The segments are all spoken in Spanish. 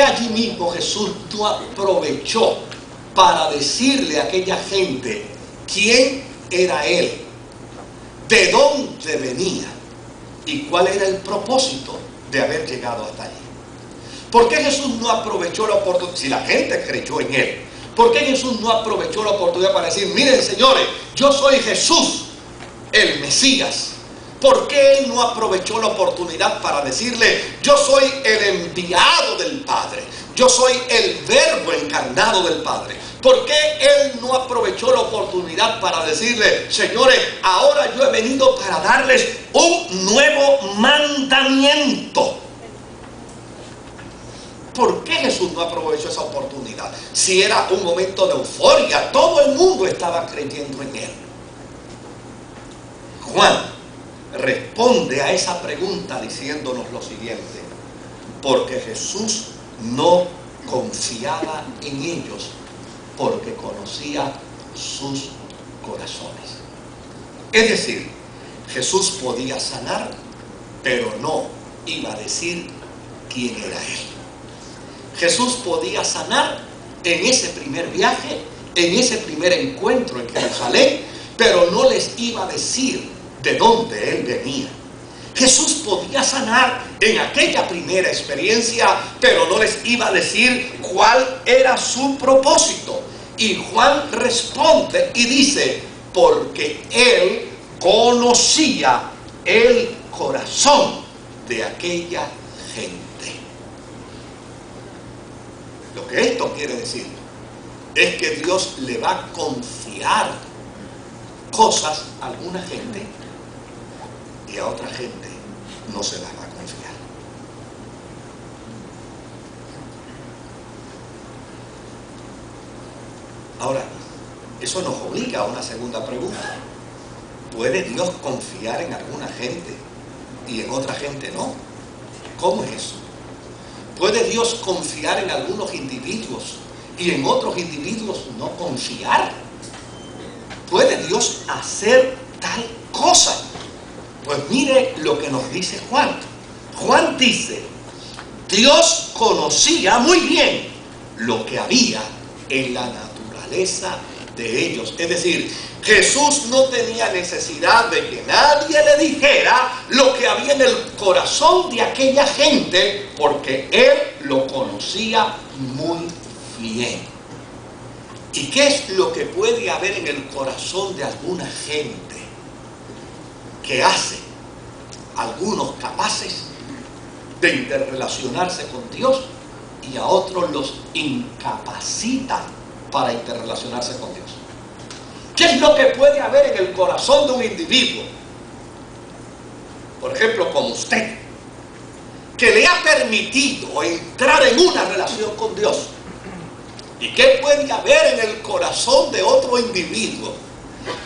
Allí mismo Jesús no aprovechó para decirle a aquella gente quién era Él, de dónde venía y cuál era el propósito de haber llegado hasta allí. ¿Por qué Jesús no aprovechó la oportunidad? Si la gente creyó en Él, ¿por qué Jesús no aprovechó la oportunidad para decir, miren señores, yo soy Jesús, el Mesías? ¿Por qué Él no aprovechó la oportunidad para decirle, yo soy el enviado del Padre, yo soy el Verbo encarnado del Padre? ¿Por qué Él no aprovechó la oportunidad para decirle, señores, ahora yo he venido para darles un nuevo mandamiento? ¿Por qué Jesús no aprovechó esa oportunidad? Si era un momento de euforia, todo el mundo estaba creyendo en Él. Juan responde a esa pregunta diciéndonos lo siguiente: porque Jesús no confiaba en ellos, porque conocía sus corazones. Es decir, Jesús podía sanar, pero no iba a decir quién era Él. Jesús podía sanar en ese primer viaje, en ese primer encuentro en Jerusalén, pero no les iba a decir de dónde Él venía. Jesús podía sanar en aquella primera experiencia, pero no les iba a decir cuál era su propósito. Y Juan responde y dice, porque Él conocía el corazón de aquella gente. Lo que esto quiere decir es que Dios le va a confiar cosas a alguna gente y a otra gente no se las va a confiar. Ahora, eso nos obliga a una segunda pregunta. ¿Puede Dios confiar en alguna gente y en otra gente no? ¿Cómo es eso? ¿Puede Dios confiar en algunos individuos y en otros individuos no confiar? ¿Puede Dios hacer tal cosa? Pues mire lo que nos dice Juan. Juan dice, Dios conocía muy bien lo que había en la naturaleza de ellos. Es decir, Jesús no tenía necesidad de que nadie le dijera lo que había en el corazón de aquella gente, porque Él lo conocía muy bien. ¿Y qué es lo que puede haber en el corazón de alguna gente que hace a algunos capaces de interrelacionarse con Dios y a otros los incapacita para interrelacionarse con Dios? ¿Qué es lo que puede haber en el corazón de un individuo, por ejemplo como usted, que le ha permitido entrar en una relación con Dios? ¿Y qué puede haber en el corazón de otro individuo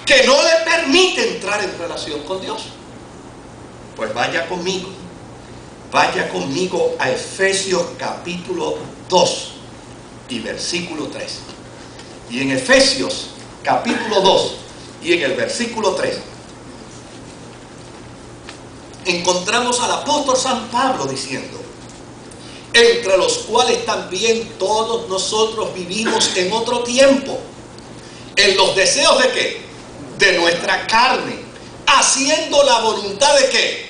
que no le permite entrar en relación con Dios? Pues vaya conmigo a Efesios capítulo 2 y versículo 3. Y en Efesios capítulo 2 y en el versículo 3 encontramos al apóstol San Pablo diciendo, entre los cuales también todos nosotros vivimos en otro tiempo, en los deseos ¿de qué? De nuestra carne, haciendo la voluntad ¿de qué?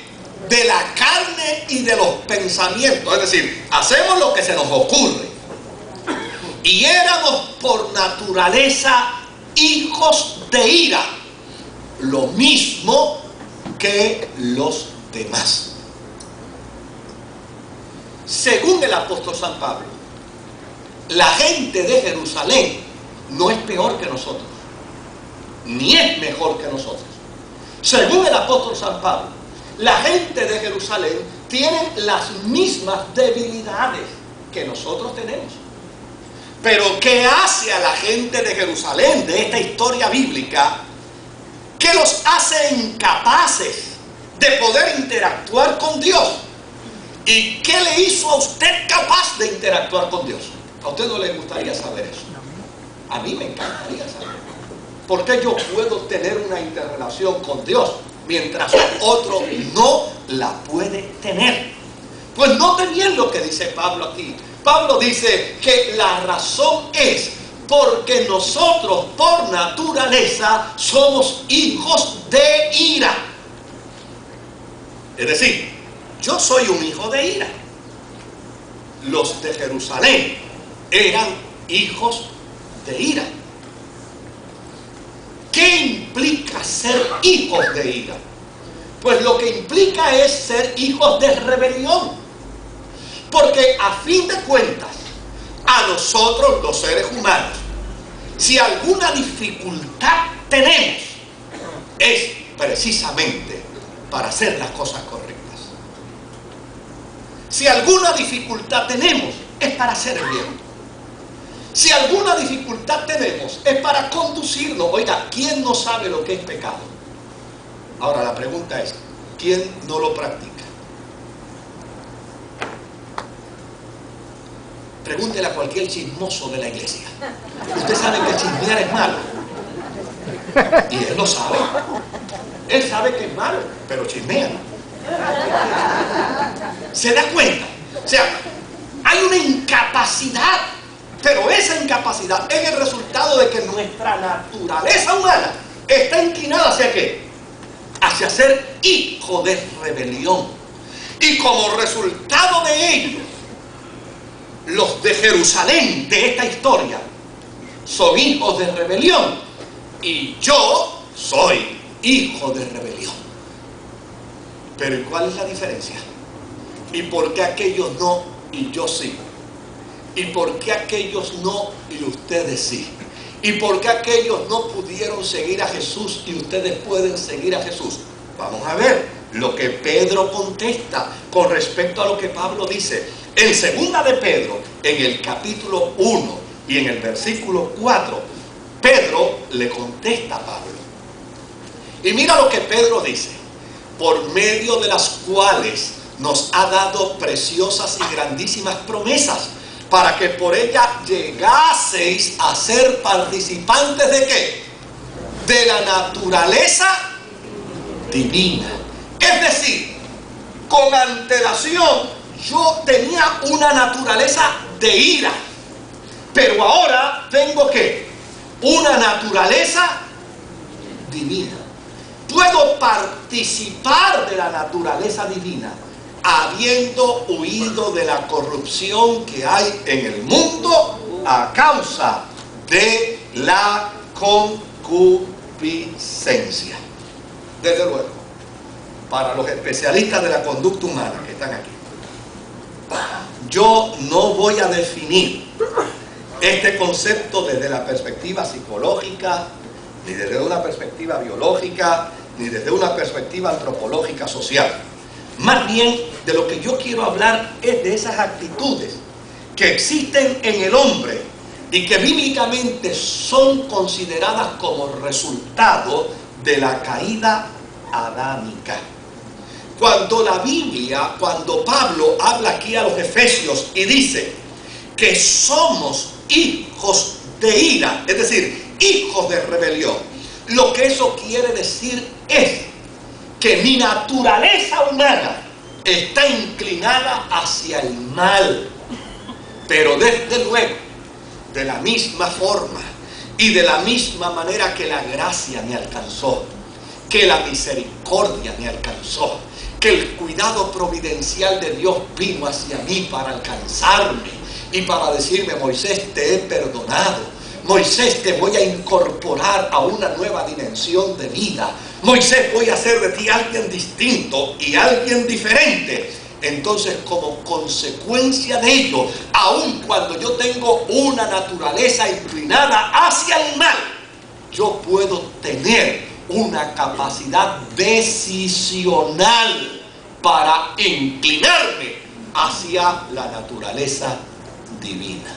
De la carne y de los pensamientos. Es decir, hacemos lo que se nos ocurre. Y éramos por naturaleza hijos de ira, lo mismo que los demás. Según el apóstol San Pablo, la gente de Jerusalén no es peor que nosotros, ni es mejor que nosotros. Según el apóstol San Pablo, la gente de Jerusalén tiene las mismas debilidades que nosotros tenemos. Pero ¿qué hace a la gente de Jerusalén de esta historia bíblica que los hace incapaces de poder interactuar con Dios? ¿Y qué le hizo a usted capaz de interactuar con Dios? ¿A usted no le gustaría saber eso? A mí me encantaría saber. ¿Por qué yo puedo tener una interrelación con Dios mientras otro no la puede tener? Pues note bien lo que dice Pablo aquí. Pablo dice que la razón es porque nosotros por naturaleza somos hijos de ira. Es decir, yo soy un hijo de ira. Los de Jerusalén eran hijos de ira. ¿Qué implica ser hijos de ira? Pues lo que implica es ser hijos de rebelión. Porque a fin de cuentas, a nosotros los seres humanos, si alguna dificultad tenemos, es precisamente para hacer las cosas correctas. Si alguna dificultad tenemos, es para hacer el bien. Si alguna dificultad tenemos, es para conducirnos. Oiga, ¿quién no sabe lo que es pecado? Ahora la pregunta es, ¿quién no lo practica? Pregúntele a cualquier chismoso de la iglesia. Usted sabe que chismear es malo. Y él lo sabe. Él sabe que es malo, pero chismea. ¿Se da cuenta? O sea, hay una incapacidad, pero esa incapacidad es el resultado de que nuestra naturaleza humana está inclinada hacia ¿qué? Hacia ser hijo de rebelión. Y como resultado de ello, los de Jerusalén de esta historia son hijos de rebelión y yo soy hijo de rebelión. Pero ¿y cuál es la diferencia? ¿Y por qué aquellos no y yo sí? ¿Y por qué aquellos no y ustedes sí? ¿Y por qué aquellos no pudieron seguir a Jesús y ustedes pueden seguir a Jesús? Vamos a ver lo que Pedro contesta con respecto a lo que Pablo dice. En segunda de Pedro, en el capítulo 1 y en el versículo 4, Pedro le contesta a Pablo. Y mira lo que Pedro dice: por medio de las cuales nos ha dado preciosas y grandísimas promesas, para que por ella llegaseis a ser participantes ¿de qué? De la naturaleza divina. Es decir, con antelación yo tenía una naturaleza de ira, pero ahora tengo ¿qué? Una naturaleza divina. Puedo participar de la naturaleza divina habiendo huido de la corrupción que hay en el mundo a causa de la concupiscencia. Desde luego, para los especialistas de la conducta humana que están aquí, yo no voy a definir este concepto desde la perspectiva psicológica, ni desde una perspectiva biológica, ni desde una perspectiva antropológica social. Más bien, de lo que yo quiero hablar es de esas actitudes que existen en el hombre y que bíblicamente son consideradas como resultado de la caída adámica. Cuando la Biblia, cuando Pablo habla aquí a los Efesios y dice que somos hijos de ira, es decir, hijos de rebelión, lo que eso quiere decir es que mi naturaleza humana está inclinada hacia el mal, pero desde luego, de la misma forma y de la misma manera que la gracia me alcanzó, que la misericordia me alcanzó, que el cuidado providencial de Dios vino hacia mí para alcanzarme y para decirme: Moisés, te he perdonado. Moisés, te voy a incorporar a una nueva dimensión de vida. Moisés, voy a hacer de ti alguien distinto y alguien diferente. Entonces, como consecuencia de ello, aun cuando yo tengo una naturaleza inclinada hacia el mal, yo puedo tener una capacidad decisional para inclinarme hacia la naturaleza divina.